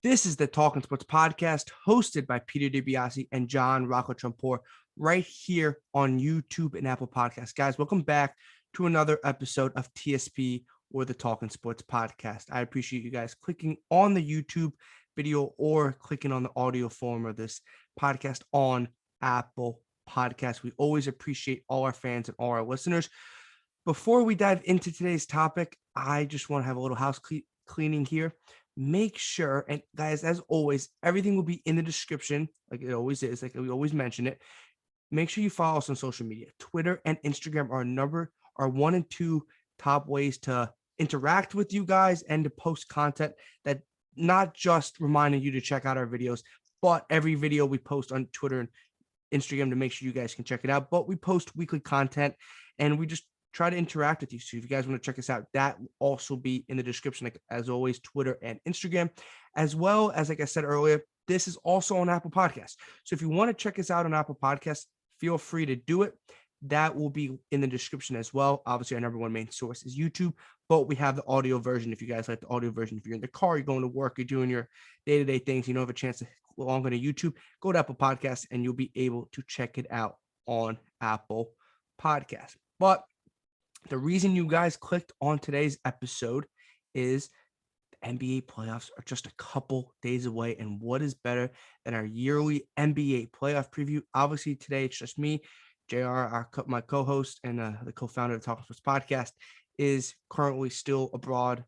This is the Talking Sports podcast hosted by Peter DiBiasi and John Rocco Trumpbour right here on YouTube and Apple Podcasts. Guys, welcome back to another episode of TSP or the Talking Sports podcast. I appreciate you guys clicking on the YouTube video or clicking on the audio form of this podcast on Apple Podcasts. We always appreciate all our fans and all our listeners. Before we dive into today's topic, I just want to have a little house cleaning here. Make sure, and guys, as always, everything will be in the description, like it always is, like we always mention it. Make sure you follow us on social media. Twitter and Instagram are 1 and 2 top ways to interact with you guys and to post content that not just reminding you to check out our videos, but every video we post on Twitter and Instagram to make sure you guys can check it out. But we post weekly content and we just try to interact with you. So if you guys want to check us out, that will also be in the description, like as always, Twitter and Instagram, as well as, like I said earlier, this is also on Apple Podcasts. So if you want to check us out on Apple Podcasts, feel free to do it. That will be in the description as well. Obviously, our number one main source is YouTube, but we have the audio version. If you guys like the audio version, if you're in the car, you're going to work, you're doing your day-to-day things, you don't have a chance to log on to YouTube, go to Apple Podcasts and you'll be able to check it out on Apple Podcasts. But the reason you guys clicked on today's episode is the NBA playoffs are just a couple days away. And what is better than our yearly NBA playoff preview? Obviously, today it's just me. JR, my co-host and the co-founder of the Talking Sports podcast, is currently still abroad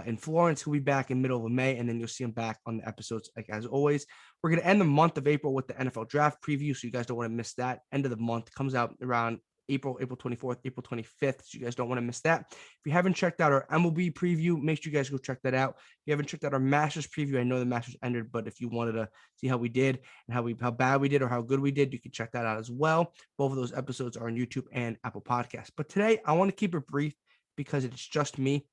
in Florence. He'll be back in middle of May, and then you'll see him back on the episodes. Like as always, we're going to end the month of April with the NFL draft preview, so you guys don't want to miss that. End of the month comes out around April 24th, April 25th. So you guys don't want to miss that. If you haven't checked out our MLB preview, make sure you guys go check that out. If you haven't checked out our Masters preview, I know the Masters ended, but if you wanted to see how we did and how bad we did or how good we did, you can check that out as well. Both of those episodes are on YouTube and Apple Podcasts. But today I want to keep it brief because it's just me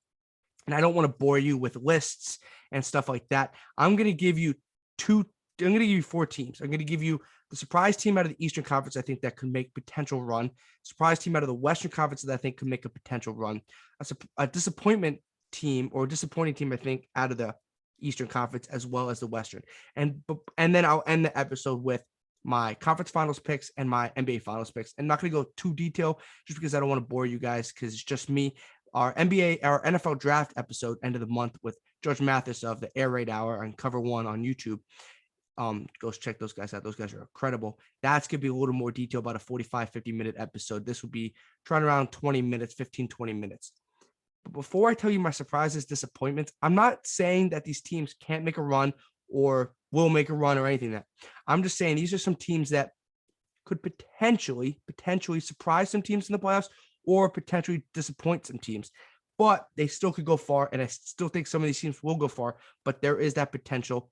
and I don't want to bore you with lists and stuff like that. I'm going to give you 4 teams. I'm going to give you the surprise team out of the Eastern Conference, I think that could make potential run. Surprise team out of the Western Conference that I think could make a potential run. A disappointment team or disappointing team, I think, out of the Eastern Conference as well as the Western. And then I'll end the episode with my conference finals picks and my NBA finals picks. I'm not going to go too detailed just because I don't want to bore you guys because it's just me. Our NFL draft episode, end of the month, with George Mathis of the Air Raid Hour on Cover One on YouTube. Go check those guys out. Those guys are incredible. That's going to be a little more detail about a 50 minute episode. This will be trying around 20 minutes. But before I tell you my surprises, disappointments, I'm not saying that these teams can't make a run or will make a run or anything like that. I'm just saying these are some teams that could potentially surprise some teams in the playoffs or potentially disappoint some teams. But they still could go far, and I still think some of these teams will go far, but there is that potential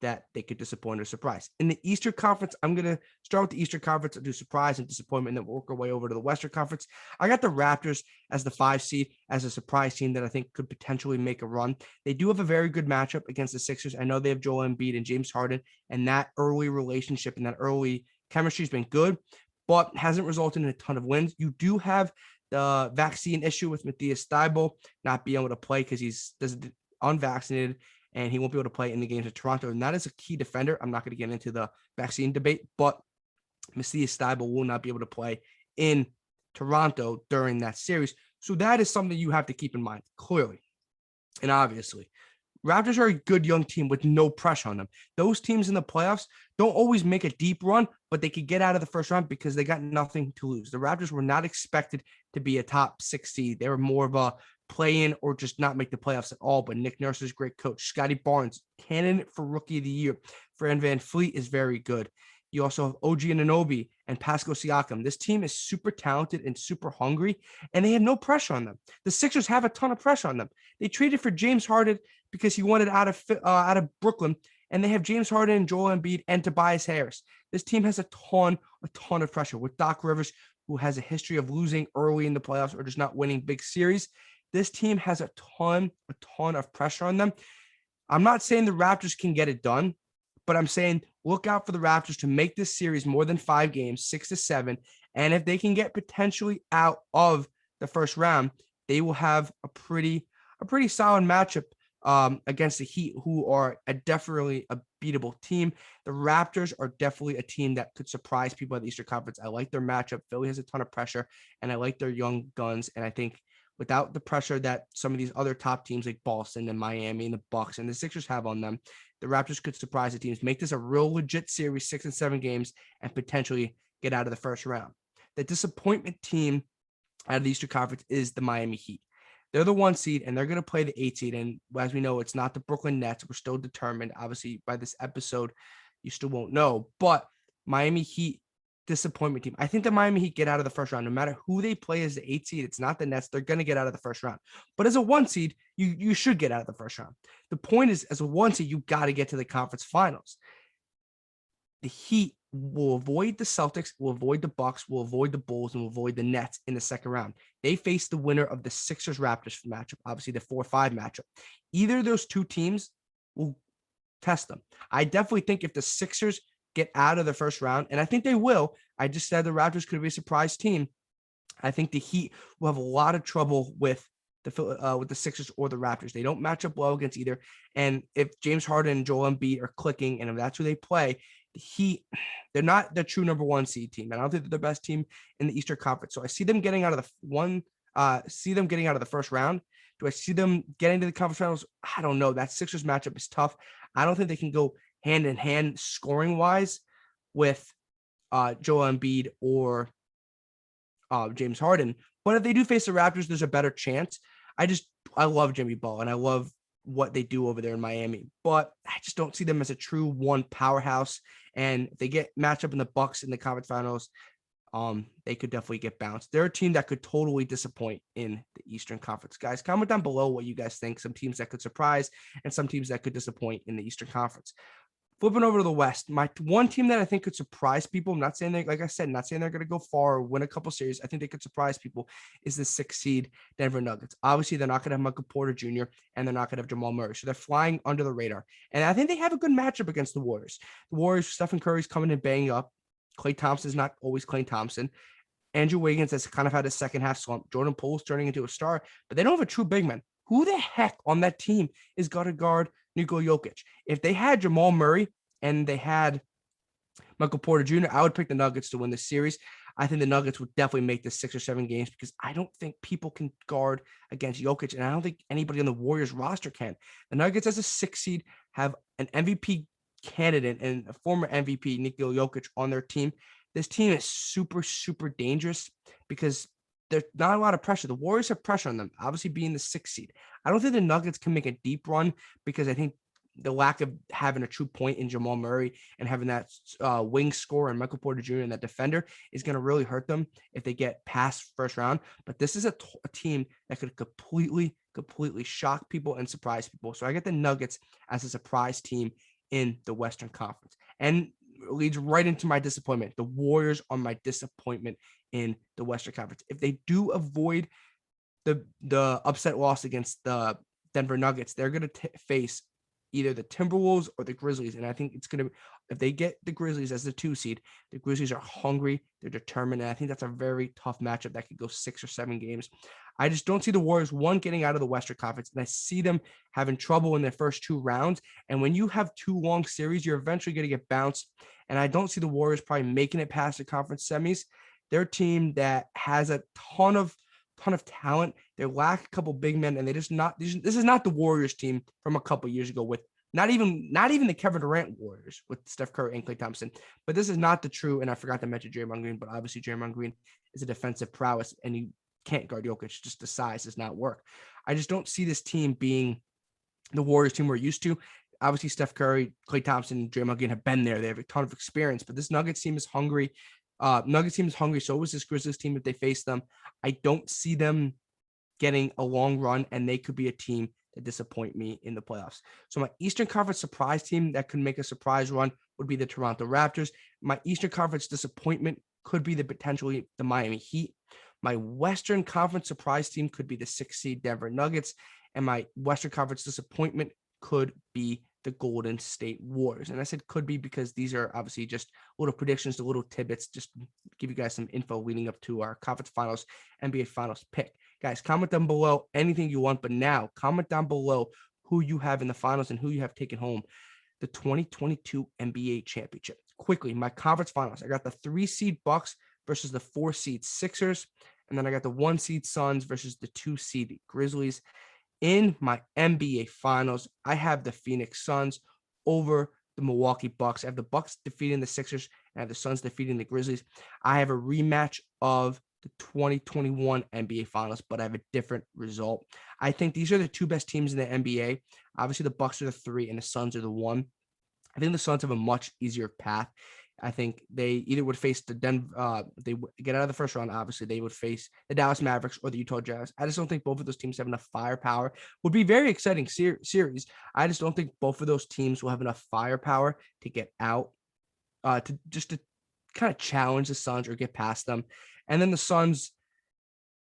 that they could disappoint or surprise. In the Eastern Conference, I'm going to start with the Eastern Conference and do surprise and disappointment, and then work our way over to the Western Conference. I got the Raptors as the 5 seed, as a surprise team that I think could potentially make a run. They do have a very good matchup against the Sixers. I know they have Joel Embiid and James Harden, and that early relationship and that early chemistry has been good, but hasn't resulted in a ton of wins. You do have the vaccine issue with Matthias Thybulle not being able to play because he's unvaccinated, and he won't be able to play in the games of Toronto. And that is a key defender. I'm not going to get into the vaccine debate, but Matthias Thybulle will not be able to play in Toronto during that series. So that is something you have to keep in mind, clearly and obviously. Raptors are a good young team with no pressure on them. Those teams in the playoffs don't always make a deep run, but they could get out of the first round because they got nothing to lose. The Raptors were not expected to be a top 6 seed. They were more of a play in or just not make the playoffs at all. But Nick Nurse is a great coach. Scotty Barnes, candidate for Rookie of the Year. Fran VanVleet is very good. You also have OG Anunoby and Pascal Siakam. This team is super talented and super hungry, and they have no pressure on them. The Sixers have a ton of pressure on them. They traded for James Harden because he wanted out of Brooklyn, and they have James Harden and Joel Embiid and Tobias Harris. This team has a ton of pressure with Doc Rivers, who has a history of losing early in the playoffs or just not winning big series. This team has a ton of pressure on them. I'm not saying the Raptors can get it done, but I'm saying look out for the Raptors to make this series more than 5 games, 6 to 7. And if they can get potentially out of the first round, they will have a pretty solid matchup against the Heat, who are definitely a beatable team. The Raptors are definitely a team that could surprise people at the Eastern Conference. I like their matchup. Philly has a ton of pressure, and I like their young guns. And I think without the pressure that some of these other top teams like Boston and Miami and the Bucks and the Sixers have on them, the Raptors could surprise the teams, make this a real legit series, 6 and 7 games, and potentially get out of the first round. The disappointment team out of the Eastern Conference is the Miami Heat. They're the 1 seed, and they're going to play the 8 seed. And as we know, it's not the Brooklyn Nets. We're still determined. Obviously, by this episode, you still won't know. But Miami Heat, disappointment team. I think the Miami Heat get out of the first round. No matter who they play as the 8 seed, it's not the Nets. They're going to get out of the first round. But as a 1 seed, you should get out of the first round. The point is, as a 1 seed, you got to get to the conference finals. The Heat will avoid the Celtics, will avoid the Bucks, will avoid the Bulls, and will avoid the Nets in the second round. They face the winner of the Sixers-Raptors matchup, obviously the 4-5 matchup. Either of those two teams will test them. I definitely think if the Sixers get out of the first round, and I think they will, I just said the Raptors could be a surprise team. I think the Heat will have a lot of trouble with the Sixers or the Raptors. They don't match up well against either. And if James Harden and Joel Embiid are clicking, and if that's who they play, the Heat, they're not the true number 1 seed team. And I don't think they're the best team in the Eastern Conference. So I see them getting out of the first round. Do I see them getting to the conference finals? I don't know. That Sixers matchup is tough. I don't think they can go hand in hand scoring wise with Joel Embiid or James Harden. But if they do face the Raptors, there's a better chance. I love Jimmy Ball, and I love what they do over there in Miami, but I just don't see them as a true one powerhouse. And if they get matched up in the Bucks in the conference finals, they could definitely get bounced. They're a team that could totally disappoint in the Eastern Conference. Guys, comment down below what you guys think. Some teams that could surprise and some teams that could disappoint in the Eastern Conference. Flipping over to the West, my one team that I think could surprise people, I'm not saying they're, like I said, not saying they're going to go far or win a couple series. I think they could surprise people, is the 6 seed Denver Nuggets. Obviously, they're not going to have Michael Porter Jr. and they're not going to have Jamal Murray. So they're flying under the radar. And I think they have a good matchup against the Warriors. The Warriors, Stephen Curry's coming in banging up. Klay Thompson's not always Klay Thompson. Andrew Wiggins has kind of had a second half slump. Jordan Poole's turning into a star, but they don't have a true big man. Who the heck on that team is going to guard Nikola Jokic? If they had Jamal Murray and they had Michael Porter Jr., I would pick the Nuggets to win this series. I think the Nuggets would definitely make this 6 or 7 games because I don't think people can guard against Jokic, and I don't think anybody on the Warriors roster can. The Nuggets as a 6 seed have an MVP candidate and a former MVP, Nikola Jokic, on their team. This team is super, super dangerous because there's not a lot of pressure. The Warriors have pressure on them, obviously being the 6 seed. I don't think the Nuggets can make a deep run because I think the lack of having a true point in Jamal Murray and having that wing scorer and Michael Porter Jr. and that defender is going to really hurt them if they get past first round. But this is a team that could completely shock people and surprise people. So I get the Nuggets as a surprise team in the Western Conference. And it leads right into my disappointment. The Warriors are my disappointment in the Western Conference. If they do avoid the upset loss against the Denver Nuggets, they're going to face either the Timberwolves or the Grizzlies. And I think it's going to, if they get the Grizzlies as the 2 seed, the Grizzlies are hungry, they're determined. And I think that's a very tough matchup that could go 6 or 7 games. I just don't see the Warriors, one, getting out of the Western Conference, and I see them having trouble in their first 2 rounds. And when you have 2 long series, you're eventually going to get bounced. And I don't see the Warriors probably making it past the conference semis. They're a team that has a ton of talent. They lack a couple big men, and this is not the Warriors team from a couple years ago with not even the Kevin Durant Warriors with Steph Curry and Klay Thompson. But this is not the true, and I forgot to mention Draymond Green, but obviously Draymond Green is a defensive prowess, and you can't guard Jokic. Just the size does not work. I just don't see this team being the Warriors team we're used to. Obviously, Steph Curry, Klay Thompson, and Draymond Green have been there. They have a ton of experience, but this Nuggets team is hungry. Nuggets team is hungry. So is this Grizzlies team if they face them. I don't see them getting a long run, and they could be a team that disappoint me in the playoffs. So my Eastern Conference surprise team that could make a surprise run would be the Toronto Raptors. My Eastern Conference disappointment could be potentially the Miami Heat. My Western Conference surprise team could be the 6 seed Denver Nuggets, and my Western Conference disappointment could be the Golden State Warriors. And I said could be because these are obviously just little predictions, the little tidbits, just give you guys some info leading up to our conference finals, NBA finals pick. Guys, comment down below anything you want, but now comment down below who you have in the finals and who you have taken home the 2022 NBA championship. Quickly, my conference finals. I got the 3 seed Bucks versus the 4 seed Sixers. And then I got the 1 seed Suns versus the 2 seed Grizzlies. In my NBA finals, I have the Phoenix Suns over the Milwaukee Bucks. I have the Bucks defeating the Sixers and I have the Suns defeating the Grizzlies. I have a rematch of the 2021 NBA finals, but I have a different result. I think these are the 2 best teams in the NBA. Obviously, the Bucks are the 3 and the Suns are the 1. I think the Suns have a much easier path. I think they either would face the they would get out of the first round. Obviously, they would face the Dallas Mavericks or the Utah Jazz. I just don't think both of those teams have enough firepower. Would be very exciting series. I just don't think both of those teams will have enough firepower to get out, to kind of challenge the Suns or get past them. And then the Suns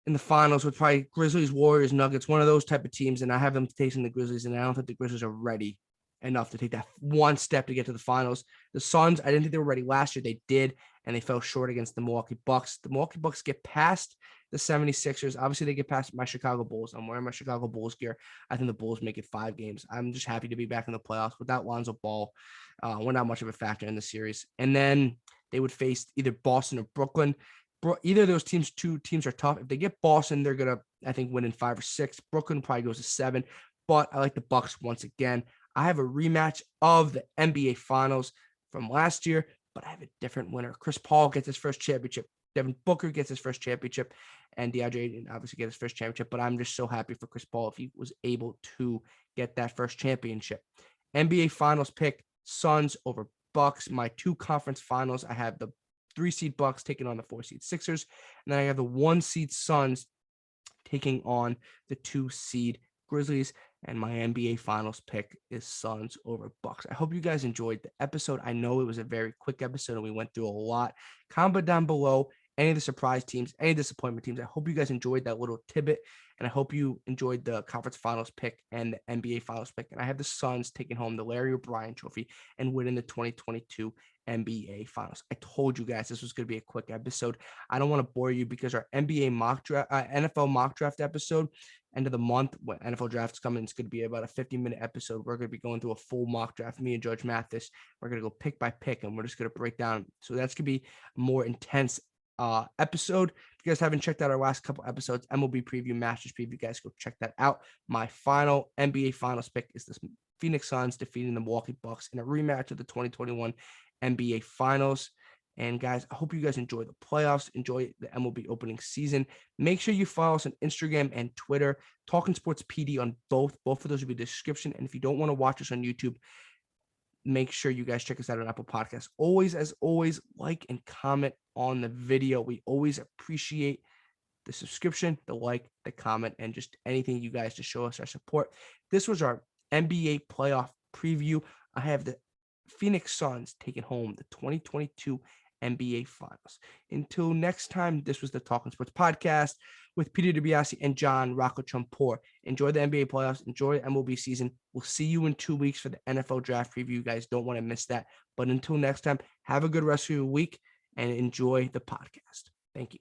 in the finals with probably Grizzlies, Warriors, Nuggets, one of those type of teams. And I have them facing the Grizzlies, and I don't think the Grizzlies are ready enough to take that one step to get to the finals. The Suns, I didn't think they were ready last year. They did, and they fell short against the Milwaukee Bucks. The Milwaukee Bucks get past the 76ers. Obviously, they get past my Chicago Bulls. I'm wearing my Chicago Bulls gear. I think the Bulls make it 5 games. I'm just happy to be back in the playoffs. Without Lonzo Ball, we're not much of a factor in the series. And then they would face either Boston or Brooklyn. Either of those teams, 2 teams are tough. If they get Boston, they're going to, I think, win in 5 or 6. Brooklyn probably goes to 7. But I like the Bucks once again. I have a rematch of the NBA Finals from last year, but I have a different winner. Chris Paul gets his first championship. Devin Booker gets his first championship, and DeAndre obviously gets his first championship. But I'm just so happy for Chris Paul if he was able to get that first championship. NBA Finals pick: Suns over Bucks. My 2 conference finals, I have the 3 seed Bucks taking on the 4 seed Sixers, and then I have the 1 seed Suns taking on the 2 seed Grizzlies. And my NBA Finals pick is Suns over Bucks. I hope you guys enjoyed the episode. I know it was a very quick episode and we went through a lot. Comment down below any of the surprise teams, any disappointment teams. I hope you guys enjoyed that little tidbit, and I hope you enjoyed the conference finals pick and the NBA Finals pick. And I have the Suns taking home the Larry O'Brien Trophy and winning the 2022 NBA Finals. I told you guys this was going to be a quick episode. I don't want to bore you because our NBA mock draft, NFL mock draft episode, end of the month when NFL drafts coming, it's going to be about a 50-minute episode. We're going to be going through a full mock draft. Me and Judge Mathis, we're going to go pick by pick, and we're just going to break down. So that's going to be a more intense episode. If you guys haven't checked out our last couple episodes, MLB preview, Masters preview, you guys go check that out. My final NBA Finals pick is this Phoenix Suns defeating the Milwaukee Bucks in a rematch of the 2021 NBA Finals. And guys, I hope you guys enjoy the playoffs, enjoy the MLB opening season. Make sure you follow us on Instagram and Twitter, Talking Sports PD on both. Both of those will be in the description. And if you don't want to watch us on YouTube, make sure you guys check us out on Apple Podcasts. Always, as always, like and comment on the video. We always appreciate the subscription, the like, the comment, and just anything you guys to show us our support. This was our NBA playoff preview. I have the Phoenix Suns taking home the 2022 NBA Finals. Until next time, this was the Talking Sports Podcast with Peter DiBiasi and John Rocco Trumpbour. Enjoy the NBA playoffs. Enjoy MLB season. We'll see you in 2 weeks for the NFL draft preview. You guys don't want to miss that. But until next time, have a good rest of your week and enjoy the podcast. Thank you.